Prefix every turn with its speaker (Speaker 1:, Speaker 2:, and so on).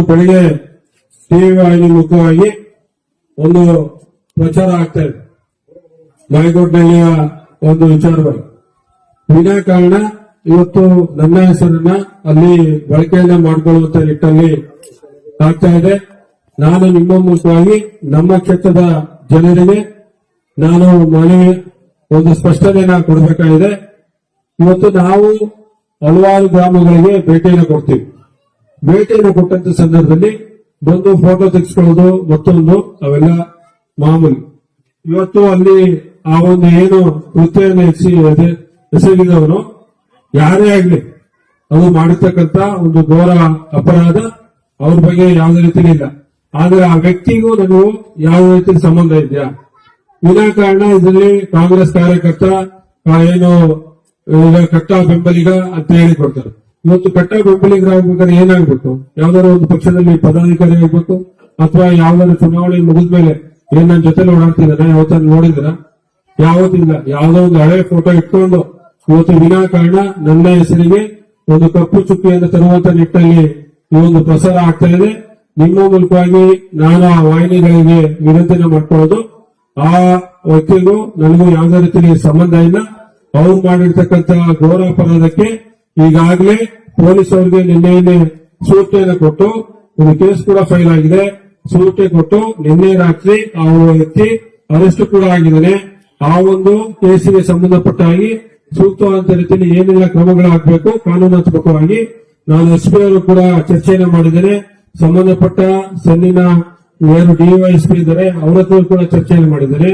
Speaker 1: ಬೆಳಿಗ್ಗೆ ಟಿವಿ ವಾಹಿನಿ ಮುಖವಾಗಿ ಒಂದು ಪ್ರಚಾರ ಆಗ್ತಾ ಇದೆ. ಮಾಯಗೋಡ್ನಳ್ಳಿಯ ಒಂದು ವಿಚಾರವಾಗಿ ವಿನಾಕಾರಣ ಇವತ್ತು ನನ್ನ ಹೆಸರನ್ನ ಅಲ್ಲಿ ಬಳಕೆಯನ್ನ ಮಾಡಿಕೊಳ್ಳುವಂತ ನಿಟ್ಟಲ್ಲಿ ಆಗ್ತಾ ಇದೆ. ನಾನು ನಿಮ್ಮ ಮೂಲಕವಾಗಿ ನಮ್ಮ ಕ್ಷೇತ್ರದ ಜನರಿಗೆ ನಾನು ಮನವಿ ಒಂದು ಸ್ಪಷ್ಟನೆಯನ್ನ ಕೊಡಬೇಕಾಗಿದೆ. ಇವತ್ತು ನಾವು ಹಲವಾರು ಗ್ರಾಮಗಳಿಗೆ ಭೇಟಿಯನ್ನು ಕೊಡ್ತೀವಿ. ಭೇಟಿಯನ್ನು ಕೊಟ್ಟಂತ ಸಂದರ್ಭದಲ್ಲಿ ಬಂದು ಫೋಟೋ ತೆಗೆಸ್ಕೊಳ್ಳೋದು ಮತ್ತೊಂದು ಅವೆಲ್ಲ ಮಾಮೂಲಿ. ಇವತ್ತು ಅಲ್ಲಿ ಆ ಒಂದು ಏನು ಕೃತ್ಯವನ್ನು ಎಸಗಿದವನು ಯಾರೇ ಆಗ್ಲಿ ಅದು ಮಾಡಿರ್ತಕ್ಕಂಥ ಒಂದು ಘೋರ ಅಪರಾಧ, ಅವ್ರ ಬಗ್ಗೆ ಯಾವುದೇ ರೀತಿ ಇಲ್ಲ. ಆದ್ರೆ ಆ ವ್ಯಕ್ತಿಗೂ ನನಗೂ ಯಾವ ರೀತಿ ಸಂಬಂಧ ಇದೆಯಾ? ವಿನಾಕಾರಣ ಇದರಲ್ಲಿ ಕಾಂಗ್ರೆಸ್ ಕಾರ್ಯಕರ್ತ ಏನು ಕಟ್ಟ ಬೆಂಬಲಿಗ ಅಂತ ಹೇಳಿ ಕೊಡ್ತಾರೆ. ಇವತ್ತು ಕಟ್ಟ ಬೆಂಬಲಿಗರಾಗಬೇಕಾದ್ರೆ ಏನಾಗ್ಬೇಕು? ಯಾವ್ದಾದ್ರು ಒಂದು ಪಕ್ಷದಲ್ಲಿ ಪದಾಧಿಕಾರಿ ಆಗ್ಬೇಕು ಅಥವಾ ಯಾವ್ದಾದ್ರು ಚುನಾವಣೆ ಮುಗಿದ್ಮೇಲೆ ಏನ್ ನನ್ನ ಜೊತೆ ಓಡಾಡ್ತಿದ್ದಾನೆ ಯಾವತ್ತಾದ್ರು ನೋಡಿದ್ರ? ಯಾವತ್ತಿಲ್ಲ. ಯಾವ್ದೋ ಒಂದು ಹಳೆ ಫೋಟೋ ಇಟ್ಕೊಂಡು ಇವತ್ತು ವಿನಾಕಾರಣ ನನ್ನ ಹೆಸರಿಗೆ ಒಂದು ಕಪ್ಪು ಚುಕ್ಕಿಯನ್ನು ತರುವಂತ ನಿಟ್ಟಲ್ಲಿ ಈ ಒಂದು ಪ್ರಸಾರ ಆಗ್ತಾ ಇದೆ. ನಿಮ್ಮ ಮೂಲಕವಾಗಿ ನಾನು ಆ ವಾಹಿನಿಗಳಿಗೆ ವಿನಂತಿಯನ್ನು ಮಾಡ್ಕೊಳ್ಳೋದು, ಆ ವ್ಯಕ್ತಿಗೂ ನನಗೂ ಯಾವುದೇ ರೀತಿ ಸಂಬಂಧ ಇಲ್ಲ. ಅವ್ರು ಮಾಡಿರ್ತಕ್ಕಂಥ ಘೋರ ಅಪರಾಧಕ್ಕೆ ಈಗಾಗಲೇ ಪೊಲೀಸ್ ಅವರಿಗೆ ನಿನ್ನೆ ಸೂಚನೆಯನ್ನು ಕೊಟ್ಟು ಒಂದು ಕೇಸ್ ಕೂಡ ಫೈಲ್ ಆಗಿದೆ. ಸೂಚನೆ ಕೊಟ್ಟು ನಿನ್ನೆ ರಾತ್ರಿ ಆ ವ್ಯಕ್ತಿ ಅರೆಸ್ಟ್ ಕೂಡ ಆಗಿದ್ದಾನೆ. ಆ ಒಂದು ಕೇಸಿಗೆ ಸಂಬಂಧಪಟ್ಟ ಹಾಗೆ ಸೂಕ್ತವಾದ ರೀತಿಯಲ್ಲಿ ಏನೆಲ್ಲ ಕ್ರಮಗಳಾಗಬೇಕು ಕಾನೂನಾತ್ಮಕವಾಗಿ ನಾನು ಎಸ್ಪಿ ಅವರು ಕೂಡ ಚರ್ಚೆಯನ್ನು ಮಾಡಿದ್ದೇನೆ. ಸಂಬಂಧಪಟ್ಟ ಸೆಲ್ಲಿನ ಯಾರು ಡಿವೈಎಸ್ಪಿ ಇದ್ದಾರೆ ಅವರ ಹತ್ರ ಕೂಡ ಚರ್ಚೆಯನ್ನು ಮಾಡಿದ್ದೇನೆ.